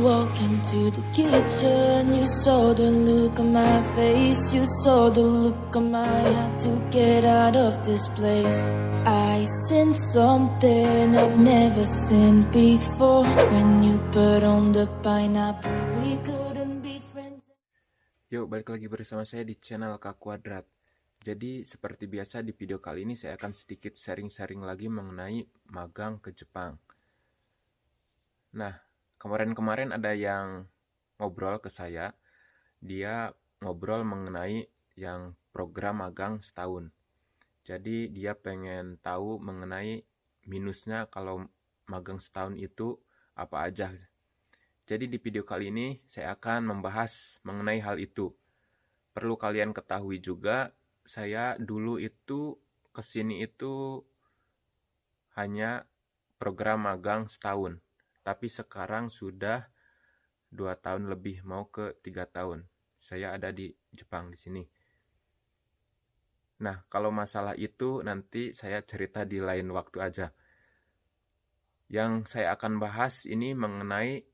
walk into the kitchen, you saw the look on my face, you saw the look on my had to get out of this place. I sense something I've never seen before. When you put on the pineapple, we couldn't be friends. Yuk, balik lagi bersama saya di channel K Kuadrat. Jadi, seperti biasa di video kali ini saya akan sedikit sharing-sharing lagi mengenai magang ke Jepang. Nah, kemarin-kemarin ada yang ngobrol ke saya. Dia ngobrol mengenai yang program magang setahun. Jadi, dia pengen tahu mengenai minusnya kalau magang setahun itu apa aja. Jadi di video kali ini saya akan membahas mengenai hal itu. Perlu kalian ketahui juga, saya dulu itu kesini itu hanya program magang setahun. Tapi sekarang sudah 2 tahun lebih, mau ke 3 tahun. Saya ada di Jepang di sini. Nah, kalau masalah itu nanti saya cerita di lain waktu aja. Yang saya akan bahas ini mengenai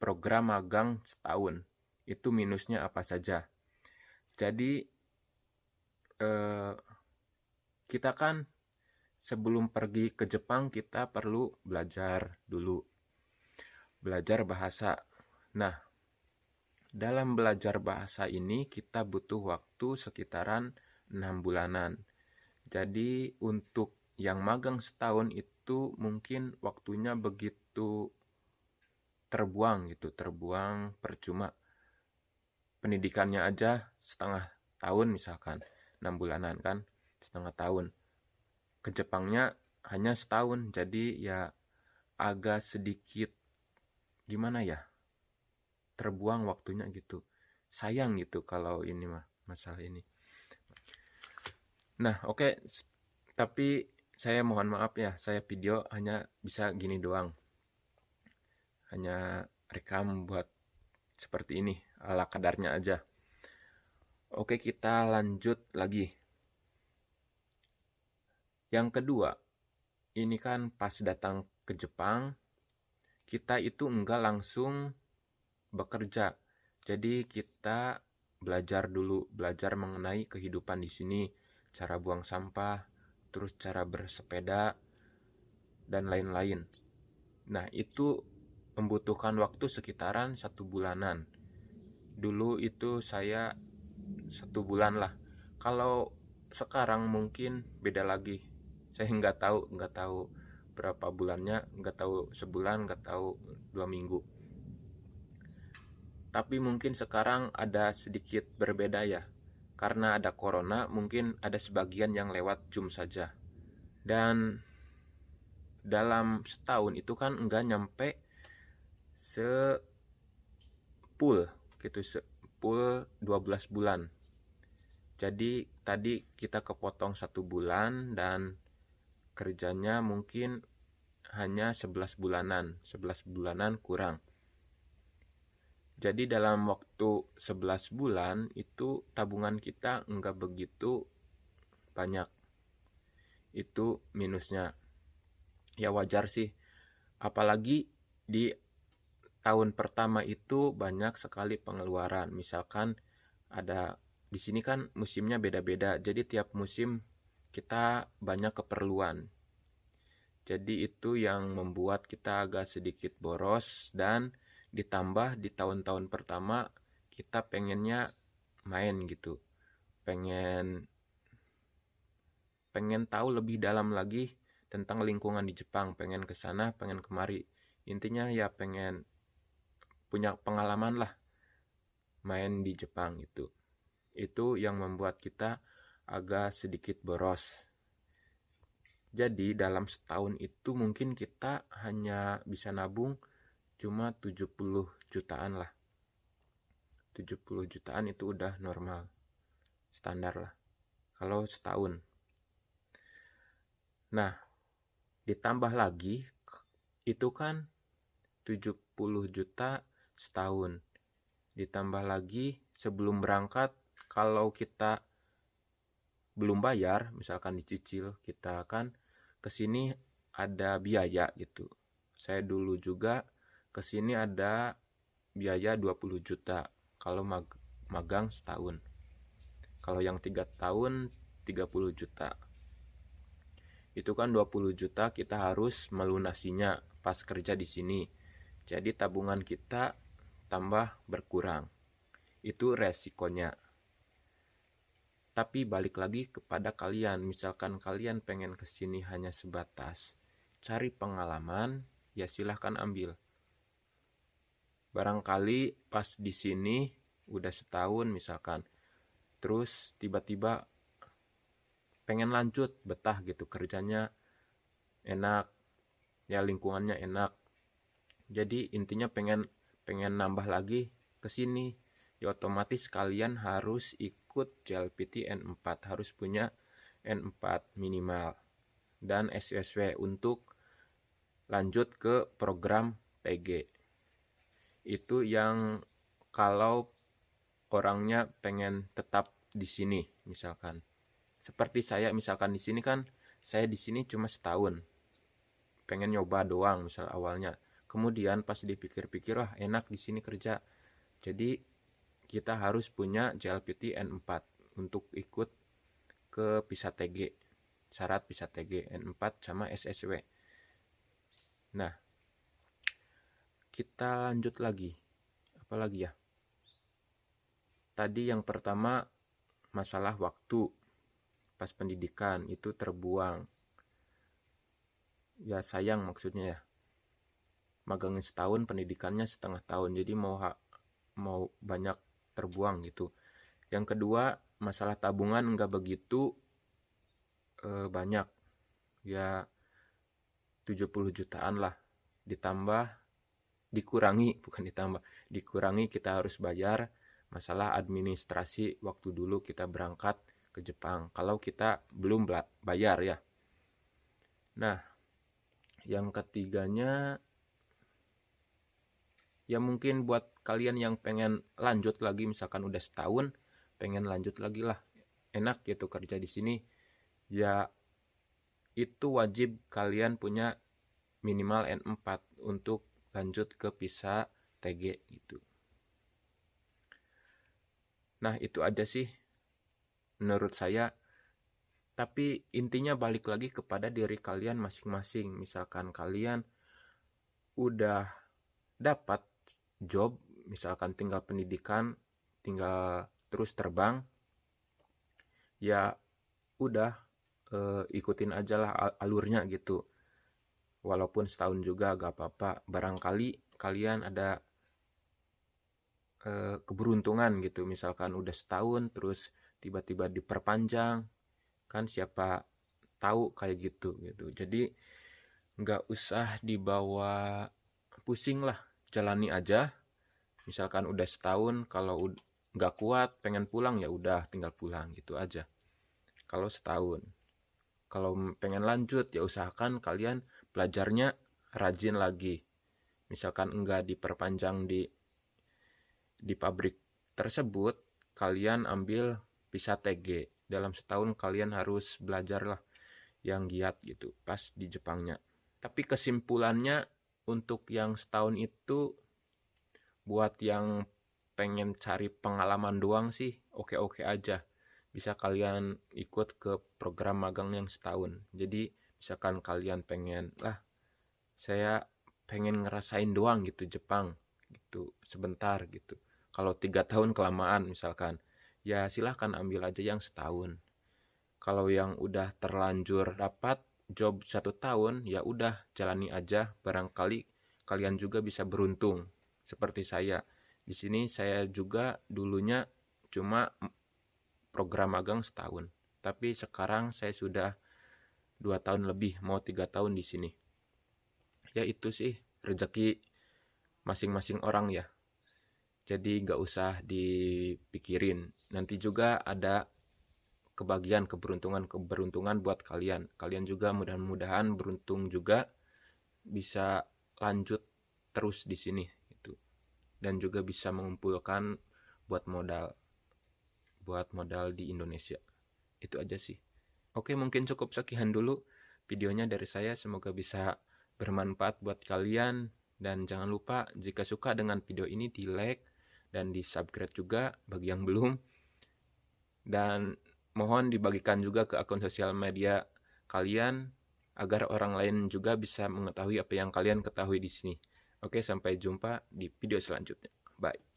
program magang setahun. Itu minusnya apa saja. Jadi kita kan sebelum pergi ke Jepang kita perlu belajar dulu. Belajar bahasa. Nah, dalam belajar bahasa ini kita butuh waktu sekitaran 6 bulanan. Jadi untuk yang magang setahun itu mungkin waktunya begitu terbuang gitu, terbuang percuma. Pendidikannya aja setengah tahun misalkan, 6 bulanan kan, setengah tahun. Ke Jepangnya hanya setahun, jadi ya agak sedikit gimana ya, terbuang waktunya gitu. Sayang gitu kalau ini mah, masalah ini. Nah oke, tapi saya mohon maaf ya, saya video hanya bisa gini doang. Hanya rekam buat seperti ini, ala kadarnya aja. Oke, kita lanjut lagi. Yang kedua, ini kan pas datang ke Jepang, kita itu enggak langsung bekerja. Jadi kita belajar dulu, belajar mengenai kehidupan di sini, cara buang sampah, terus cara bersepeda, dan lain-lain. Nah, itu membutuhkan waktu sekitaran 1 bulanan. Dulu itu saya 1 bulan lah. Kalau sekarang mungkin beda lagi. Saya nggak tahu berapa bulannya, nggak tahu sebulan, nggak tahu 2 minggu. Tapi mungkin sekarang ada sedikit berbeda ya. Karena ada corona, mungkin ada sebagian yang lewat Zoom saja. Dan dalam setahun itu kan nggak nyampe full gitu, full 12 bulan. Jadi tadi kita kepotong 1 bulan dan kerjanya mungkin hanya 11 bulanan kurang. Jadi dalam waktu 11 bulan itu tabungan kita enggak begitu banyak. Itu minusnya. Ya wajar sih. Apalagi di tahun pertama itu banyak sekali pengeluaran. Misalkan ada di sini kan musimnya beda-beda. Jadi tiap musim kita banyak keperluan. Jadi itu yang membuat kita agak sedikit boros, dan ditambah di tahun-tahun pertama kita pengennya main gitu. Pengen tahu lebih dalam lagi tentang lingkungan di Jepang, pengen ke sana, pengen kemari. Intinya ya pengen punya pengalaman lah main di Jepang itu. Itu yang membuat kita agak sedikit boros. Jadi dalam setahun itu mungkin kita hanya bisa nabung cuma 70 jutaan lah. 70 jutaan itu udah normal, standar lah kalau setahun. Nah, ditambah lagi itu kan 70 juta setahun. Ditambah lagi sebelum berangkat, kalau kita belum bayar, misalkan dicicil, kita kan kesini ada biaya gitu. Saya dulu juga kesini ada biaya 20 juta kalau magang setahun. Kalau yang 3 tahun 30 juta. Itu kan 20 juta kita harus melunasinya pas kerja di sini. Jadi tabungan kita tambah berkurang. Itu resikonya. Tapi balik lagi kepada kalian. Misalkan kalian pengen kesini hanya sebatas cari pengalaman, ya silahkan ambil. Barangkali pas di sini udah setahun misalkan, terus tiba-tiba pengen lanjut, betah gitu, kerjanya enak, ya lingkungannya enak. Jadi intinya pengen nambah lagi ke sini. Ya otomatis kalian harus ikut JLPT N4, harus punya N4 minimal dan SSW untuk lanjut ke program TG. Itu yang kalau orangnya pengen tetap di sini misalkan. Seperti saya misalkan di sini kan, saya di sini cuma setahun. Pengen nyoba doang misal awalnya. Kemudian pas dipikir-pikir, wah enak di sini kerja. Jadi kita harus punya JLPT N4 untuk ikut ke PISA TG. Syarat PISA TG N4 sama SSW. Nah, kita lanjut lagi. Apa lagi ya? Tadi yang pertama masalah waktu. Pas pendidikan itu terbuang. Ya sayang maksudnya ya. Magangnya setahun, pendidikannya setengah tahun. Jadi mau banyak terbuang gitu. Yang kedua, masalah tabungan nggak begitu banyak. Ya 70 jutaan lah. Dikurangi kita harus bayar masalah administrasi waktu dulu kita berangkat ke Jepang. Kalau kita belum bayar ya. Nah, yang ketiganya ya mungkin buat kalian yang pengen lanjut lagi, misalkan udah setahun, pengen lanjut lagi lah. Enak gitu kerja di sini. Ya itu wajib kalian punya minimal N4 untuk lanjut ke PISA TG gitu. Nah, itu aja sih menurut saya. Tapi intinya balik lagi kepada diri kalian masing-masing. Misalkan kalian udah dapat job, misalkan tinggal pendidikan, tinggal terus terbang, ya udah ikutin aja lah alurnya gitu. Walaupun setahun juga gak apa-apa. Barangkali kalian ada keberuntungan gitu, misalkan udah setahun terus tiba-tiba diperpanjang, kan siapa tahu kayak gitu. Jadi nggak usah dibawa pusing lah, jalani aja. Misalkan udah setahun, kalau nggak kuat pengen pulang ya udah tinggal pulang gitu aja. Kalau setahun, kalau pengen lanjut ya usahakan kalian belajarnya rajin lagi. Misalkan enggak diperpanjang di pabrik tersebut, kalian ambil PISA TG. Dalam setahun kalian harus belajar lah yang giat gitu pas di Jepangnya. Tapi kesimpulannya untuk yang setahun itu, buat yang pengen cari pengalaman doang sih oke-oke aja. Bisa kalian ikut ke program magang yang setahun. Jadi misalkan kalian pengen, saya pengen ngerasain doang gitu Jepang gitu sebentar gitu. Kalau 3 tahun kelamaan misalkan, ya silahkan ambil aja yang setahun. Kalau yang udah terlanjur dapat job 1 tahun, ya udah jalani aja. Barangkali kalian juga bisa beruntung seperti saya. Di sini saya juga dulunya cuma program magang setahun, tapi sekarang saya sudah 2 tahun lebih, mau 3 tahun di sini. Ya itu sih rezeki masing-masing orang ya. Jadi gak usah dipikirin. Nanti juga ada kebagian keberuntungan buat kalian. Kalian juga mudah-mudahan beruntung juga bisa lanjut terus di sini gitu. Dan juga bisa mengumpulkan buat modal di Indonesia. Itu aja sih. Oke, mungkin cukup sekian dulu videonya dari saya. Semoga bisa bermanfaat buat kalian. Dan jangan lupa jika suka dengan video ini di like dan di subscribe juga bagi yang belum. Dan mohon dibagikan juga ke akun sosial media kalian agar orang lain juga bisa mengetahui apa yang kalian ketahui di sini. Oke, sampai jumpa di video selanjutnya. Bye.